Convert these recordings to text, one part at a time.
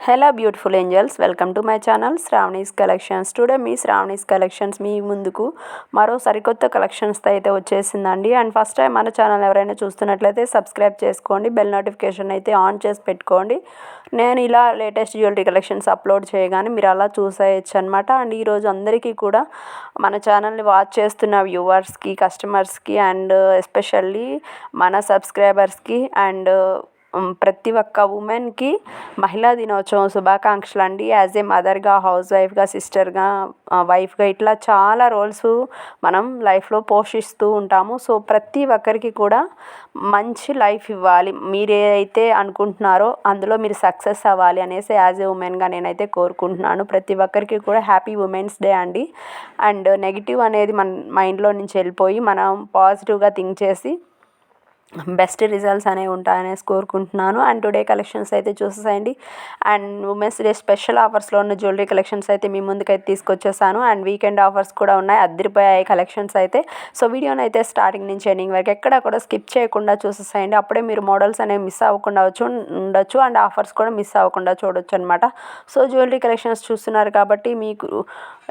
Hello beautiful angels, welcome to my channel Shravani's collections. Today మీ Shravani's collections మీ ముందుకు మరో సరికొత్త కలెక్షన్స్తో అయితే వచ్చేసిందండి. అండ్ ఫస్ట్ టైం మన ఛానల్ ఎవరైనా చూస్తున్నట్లయితే సబ్స్క్రైబ్ చేసుకోండి, బెల్ నోటిఫికేషన్ అయితే ఆన్ చేసి పెట్టుకోండి. నేను ఇలా లేటెస్ట్ జ్యువెలరీ కలెక్షన్స్ అప్లోడ్ చేయగానే మీరు అలా చూసేయచ్చు అనమాట. అండ్ ఈరోజు అందరికీ కూడా మన ఛానల్ని వాచ్ చేస్తున్న వ్యూవర్స్కి, కస్టమర్స్కి అండ్ ఎస్పెషల్లీ మన సబ్స్క్రైబర్స్కి అండ్ ప్రతి ఒక్క ఉమెన్కి మహిళా దినోత్సవం శుభాకాంక్షలు అండి. యాజ్ ఏ మదర్గా, హౌస్ వైఫ్గా, సిస్టర్గా, వైఫ్గా ఇట్లా చాలా రోల్స్ మనం లైఫ్లో పోషిస్తూ ఉంటాము. సో ప్రతి ఒక్కరికి కూడా మంచి లైఫ్ ఇవ్వాలి, మీరు ఏదైతే అనుకుంటున్నారో అందులో మీరు సక్సెస్ అవ్వాలి అనేసి యాజ్ ఏ ఉమెన్గా నేనైతే కోరుకుంటున్నాను. ప్రతి ఒక్కరికి కూడా హ్యాపీ ఉమెన్స్ డే అండి. అండ్ నెగిటివ్ అనేది మన మైండ్లో నుంచి వెళ్ళిపోయి మనం పాజిటివ్గా థింక్ చేసి బెస్ట్ రిజల్ట్స్ అనేవి ఉంటాయనేసి కోరుకుంటున్నాను. అండ్ టుడే కలెక్షన్స్ అయితే చూసేసేయండి. అండ్ ఉమెన్స్ డే స్పెషల్ ఆఫర్స్లో ఉన్న జ్యువెలరీ కలెక్షన్స్ అయితే మీ ముందుకైతే తీసుకొచ్చేసాను. అండ్ వీకెండ్ ఆఫర్స్ కూడా ఉన్నాయి, అద్దరిపోయాయి కలెక్షన్స్ అయితే. సో వీడియోని అయితే స్టార్టింగ్ నుంచి ఎండింగ్ వరకు ఎక్కడ కూడా స్కిప్ చేయకుండా చూసేసేయండి. అప్పుడే మీరు మోడల్స్ అనేవి మిస్ అవ్వకుండా ఉండొచ్చు అండ్ ఆఫర్స్ కూడా మిస్ అవ్వకుండా చూడొచ్చు అనమాట. సో జ్యువెలరీ కలెక్షన్స్ చూస్తున్నారు కాబట్టి మీకు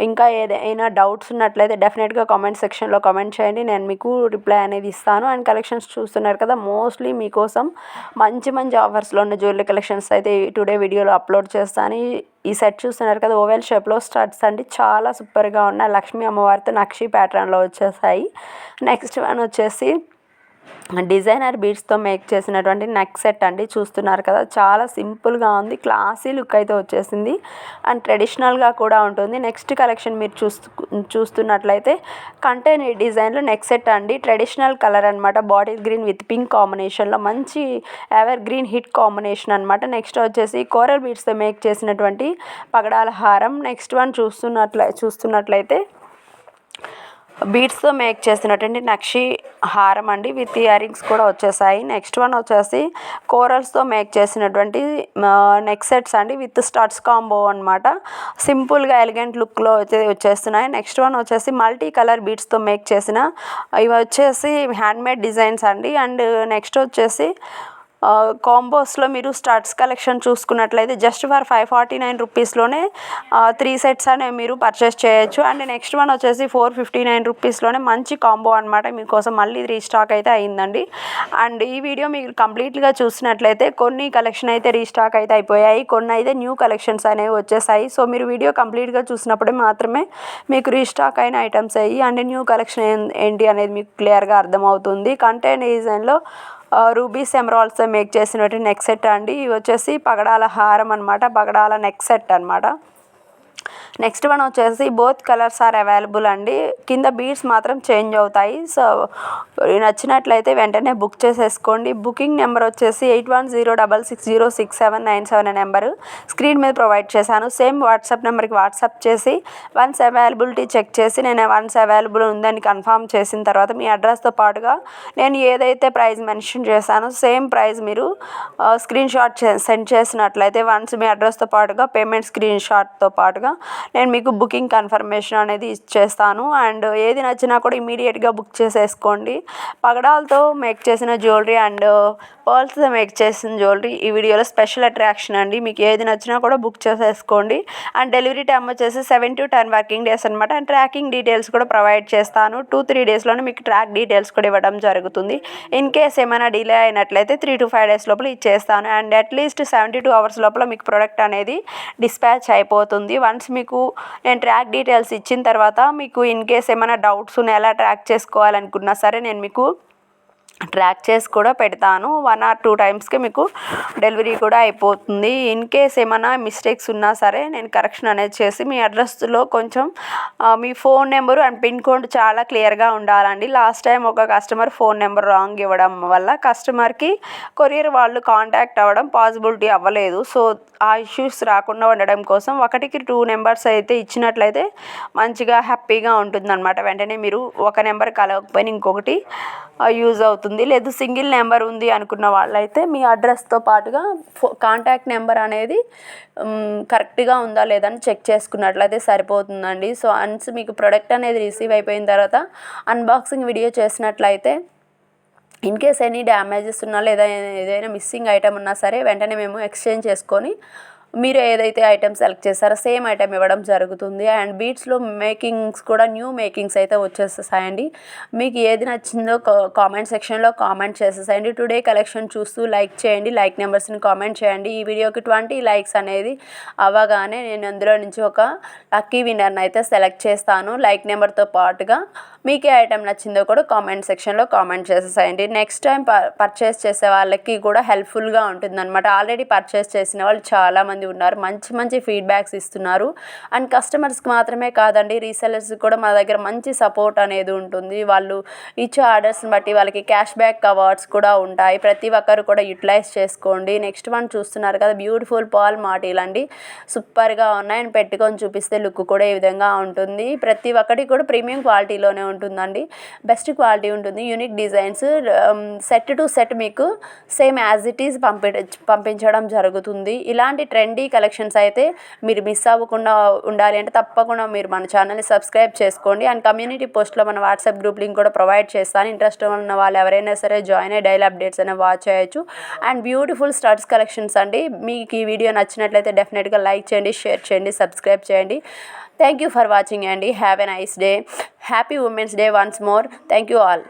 ఇంకా ఏదైనా డౌట్స్ ఉన్నట్లయితే డెఫినెట్గా కామెంట్ సెక్షన్లో కామెంట్ చేయండి, నేను మీకు రిప్లై అనేది ఇస్తాను. అండ్ కలెక్షన్స్ చూస్తున్నారు కదా, మోస్ట్లీ మీకోసం మంచి మంచి ఆఫర్స్లో ఉన్న జ్యువెలరీ కలెక్షన్స్ అయితే టుడే వీడియోలో అప్లోడ్ చేస్తాను. ఈ సెట్ చూస్తున్నారు కదా, ఓవెల్ షేప్లో స్టడ్స్ అండి, చాలా సూపర్గా ఉన్నాయి. లక్ష్మీ అమ్మవారితో నక్షి ప్యాటర్న్లో వచ్చేసాయి. నెక్స్ట్ వన్ వచ్చేసి డిజైనర్ బీడ్స్తో మేక్ చేసినటువంటి నెక్ సెట్ అండి. చూస్తున్నారు కదా, చాలా సింపుల్గా ఉంది, క్లాసీ లుక్ అయితే వచ్చేసింది అండ్ ట్రెడిషనల్గా కూడా ఉంటుంది. నెక్స్ట్ కలెక్షన్ మీరు చూస్తున్నట్లయితే కంటైనర్ డిజైన్లో నెక్ సెట్ అండి. ట్రెడిషనల్ కలర్ అనమాట, బాటిల్ గ్రీన్ విత్ పింక్ కాంబినేషన్లో మంచి ఎవర్ గ్రీన్ హిట్ కాంబినేషన్ అనమాట. నెక్స్ట్ వచ్చేసి కోరల్ బీడ్స్తో మేక్ చేసినటువంటి పగడాల హారం. నెక్స్ట్ వన్ చూస్తున్నట్లయితే బీడ్స్తో మేక్ చేసినటువంటి నక్షి హారం అండి, విత్ ఇయర్ రింగ్స్ కూడా వచ్చేసాయి. నెక్స్ట్ వన్ వచ్చేసి కోరల్స్తో మేక్ చేసినటువంటి నెక్ సెట్స్ అండి, విత్ స్టడ్స్ కాంబో అనమాట. సింపుల్గా ఎలిగెంట్ లుక్లో వచ్చేస్తున్నాయి. నెక్స్ట్ వన్ వచ్చేసి మల్టీ కలర్ బీడ్స్తో మేక్ చేసిన ఇవి వచ్చేసి హ్యాండ్మేడ్ డిజైన్స్ అండి. అండ్ నెక్స్ట్ వచ్చేసి కాంబోస్లో మీరు స్టడ్స్ కలెక్షన్ చూసుకున్నట్లయితే జస్ట్ ఫర్ 549 రూపీస్లోనే 3 సెట్స్ అనేవి మీరు పర్చేస్ చేయొచ్చు. అండ్ నెక్స్ట్ వన్ వచ్చేసి 459 రూపీస్లోనే మంచి కాంబో అనమాట, మీకోసం మళ్ళీ రీస్టాక్ అయితే అయిందండి. అండ్ ఈ వీడియో మీరు కంప్లీట్గా చూసినట్లయితే కొన్ని కలెక్షన్ అయితే రీస్టాక్ అయితే అయిపోయాయి, కొన్ని అయితే న్యూ కలెక్షన్స్ అనేవి వచ్చేసాయి. సో మీరు వీడియో కంప్లీట్గా చూసినప్పుడే మాత్రమే మీకు రీస్టాక్ అయిన ఐటమ్స్ అయ్యి అండ్ న్యూ కలెక్షన్ ఏంటి అనేది మీకు క్లియర్గా అర్థమవుతుంది. కంటెంట్ డిజైన్లో రూబీస్ ఎమరాల్డ్స్తో మేక్ చేసినటువంటి నెక్ సెట్ అండి. ఇవి వచ్చేసి పగడాల హారం అనమాట, పగడాల నెక్ సెట్ అనమాట. నెక్స్ట్ వన్ వచ్చేసి బోత్ కలర్స్ ఆర్ అవైలబుల్ అండి, కింద బీడ్స్ మాత్రం చేంజ్ అవుతాయి. సో నచ్చినట్లయితే వెంటనే బుక్ చేసేసుకోండి. బుకింగ్ నెంబర్ వచ్చేసి 8106606797 నెంబరు స్క్రీన్ మీద ప్రొవైడ్ చేశాను. సేమ్ వాట్సాప్ నెంబర్కి వాట్సాప్ చేసి వన్స్ అవైలబిలిటీ చెక్ చేసి నేను వన్స్ అవైలబుల్ ఉందని కన్ఫర్మ్ చేసిన తర్వాత మీ అడ్రస్తో పాటుగా నేను ఏదైతే ప్రైస్ మెన్షన్ చేశానో సేమ్ ప్రైస్ మీరు స్క్రీన్ షాట్ సెండ్ చేసినట్లయితే వన్స్ మీ అడ్రస్తో పాటుగా పేమెంట్ స్క్రీన్ షాట్తో పాటుగా నేను మీకు బుకింగ్ కన్ఫర్మేషన్ అనేది ఇచ్చేస్తాను. అండ్ ఏది నచ్చినా కూడా ఇమీడియట్గా బుక్ చేసేసుకోండి. పగడాలతో మేక్ చేసిన జ్యువెలరీ అండ్ పర్ల్స్తో మేక్ చేసిన జ్యువెలరీ ఈ వీడియోలో స్పెషల్ అట్రాక్షన్ అండి, మీకు ఏది నచ్చినా కూడా బుక్ చేసేసుకోండి. అండ్ డెలివరీ టైం వచ్చేసి 7 to 10 వర్కింగ్ డేస్ అనమాట. అండ్ ట్రాకింగ్ డీటెయిల్స్ కూడా ప్రొవైడ్ చేస్తాను. 2-3 డేస్లోనే మీకు ట్రాక్ డీటెయిల్స్ కూడా ఇవ్వడం జరుగుతుంది. ఇన్ కేస్ ఏమైనా డిలే అయినట్లయితే 3 to 5 డేస్ లోపల ఇచ్చేస్తాను. అండ్ అట్లీస్ట్ 72 hours లోపల మీకు ప్రోడక్ట్ అనేది డిస్పాచ్ అయిపోతుంది. వన్స్ మీకు నేను ట్రాక్ డీటెయిల్స్ ఇచ్చిన తర్వాత మీకు ఇన్ కేస్ ఏమైనా డౌట్స్ ఉన్నాయి, ఎలా ట్రాక్ చేసుకోవాలనుకున్నా సరే నేను మీకు ట్రాక్ చేసి కూడా పెడతాను. 1 or 2 టైమ్స్కి మీకు డెలివరీ కూడా అయిపోతుంది. ఇన్ కేస్ ఏమైనా మిస్టేక్స్ ఉన్నా సరే నేను కరెక్షన్ అనేది చేసి మీ అడ్రస్లో కొంచెం మీ phone number and pin code చాలా క్లియర్గా ఉండాలండి. లాస్ట్ టైం ఒక కస్టమర్ ఫోన్ నెంబర్ రాంగ్ ఇవ్వడం వల్ల కస్టమర్కి కొరియర్ వాళ్ళు కాంటాక్ట్ అవ్వడం పాసిబిలిటీ అవ్వలేదు. సో ఆ ఇష్యూస్ రాకుండా ఉండడం కోసం 1కి 2 నెంబర్స్ అయితే ఇచ్చినట్లయితే మంచిగా హ్యాపీగా ఉంటుందన్నమాట. వెంటనే మీరు ఒక నెంబర్ కలవకపోయినా ఇంకొకటి యూజ్ అవుతుంది. లేదు సింగిల్ నెంబర్ ఉంది అనుకున్న వాళ్ళైతే మీ అడ్రస్తో పాటుగా కాంటాక్ట్ నెంబర్ అనేది కరెక్ట్గా ఉందా లేదని చెక్ చేసుకున్నట్లయితే సరిపోతుందండి. సో వన్స్ మీకు ప్రోడక్ట్ అనేది రిసీవ్ అయిపోయిన తర్వాత అన్బాక్సింగ్ వీడియో చేసినట్లయితే ఇన్ కేస్ ఎనీ డ్యామేజెస్ ఉన్నా లేదా ఏదైనా మిస్సింగ్ ఐటమ్ ఉన్నా సరే వెంటనే మేము ఎక్స్చేంజ్ చేసుకొని మీరు ఏదైతే ఐటెం సెలెక్ట్ చేస్తారో సేమ్ ఐటెం ఇవ్వడం జరుగుతుంది. అండ్ బీట్స్లో మేకింగ్స్ కూడా న్యూ మేకింగ్స్ అయితే వచ్చేసేసాయండి. మీకు ఏది నచ్చిందో కామెంట్ సెక్షన్లో కామెంట్ చేసేసేయండి. టుడే కలెక్షన్ చూస్తూ లైక్ చేయండి, లైక్ నెంబర్స్ని కామెంట్ చేయండి. ఈ వీడియోకి 20 లైక్స్ అనేది అవ్వగానే నేను అందులో నుంచి ఒక లక్కీ విన్నర్ని అయితే సెలెక్ట్ చేస్తాను. లైక్ నెంబర్తో పాటుగా మీకు ఏ ఐటెం నచ్చిందో కూడా కామెంట్ సెక్షన్లో కామెంట్ చేసేసేయండి. నెక్స్ట్ టైం పర్చేస్ చేసే వాళ్ళకి కూడా హెల్ప్ఫుల్గా ఉంటుందన్నమాట. ఆల్రెడీ పర్చేస్ చేసిన వాళ్ళు చాలామంది ఉన్నారు, మంచి మంచి ఫీడ్బ్యాక్స్ ఇస్తున్నారు. అండ్ కస్టమర్స్కి మాత్రమే కాదండి, రీసెలర్స్కి కూడా మా దగ్గర మంచి సపోర్ట్ అనేది ఉంటుంది. వాళ్ళు ఇచ్చే ఆర్డర్స్ని బట్టి వాళ్ళకి క్యాష్ బ్యాక్ అవార్డ్స్ కూడా ఉంటాయి. ప్రతి ఒక్కరు కూడా యూటిలైజ్ చేసుకోండి. నెక్స్ట్ వన్ చూస్తున్నారు కదా, బ్యూటిఫుల్ పాల్ మాటీలు అండి, సూపర్గా ఉన్నాయి. అండ్ పెట్టుకొని చూపిస్తే లుక్ కూడా ఈ విధంగా ఉంటుంది. ప్రతి ఒక్కటి కూడా ప్రీమియం క్వాలిటీలోనే ఉంటుందండి, బెస్ట్ క్వాలిటీ ఉంటుంది. Unique designs set to set మీకు సేమ్ యాజ్ ఇట్ ఈజ్ పంపించడం జరుగుతుంది. ఇలాంటి ట్రెండీ కలెక్షన్స్ అయితే మీరు మిస్ అవ్వకుండా ఉండాలి అంటే తప్పకుండా మీరు మన ఛానల్ని సబ్స్క్రైబ్ చేసుకోండి. అండ్ కమ్యూనిటీ పోస్ట్లో మన వాట్సాప్ గ్రూప్ లింక్ కూడా ప్రొవైడ్ చేస్తాను. ఇంట్రెస్ట్ ఉన్న వాళ్ళు ఎవరైనా సరే జాయిన్ అయ్యి డైలీ అప్డేట్స్ అనేవి వాచ్ చేయొచ్చు. అండ్ బ్యూటిఫుల్ స్టడ్స్ కలెక్షన్స్ అండి. మీకు ఈ వీడియో నచ్చినట్లయితే డెఫినెట్గా లైక్ చేయండి, షేర్ చేయండి, సబ్స్క్రైబ్ చేయండి. Thank you for watching and have a nice day. Happy Women's Day once more. Thank you all.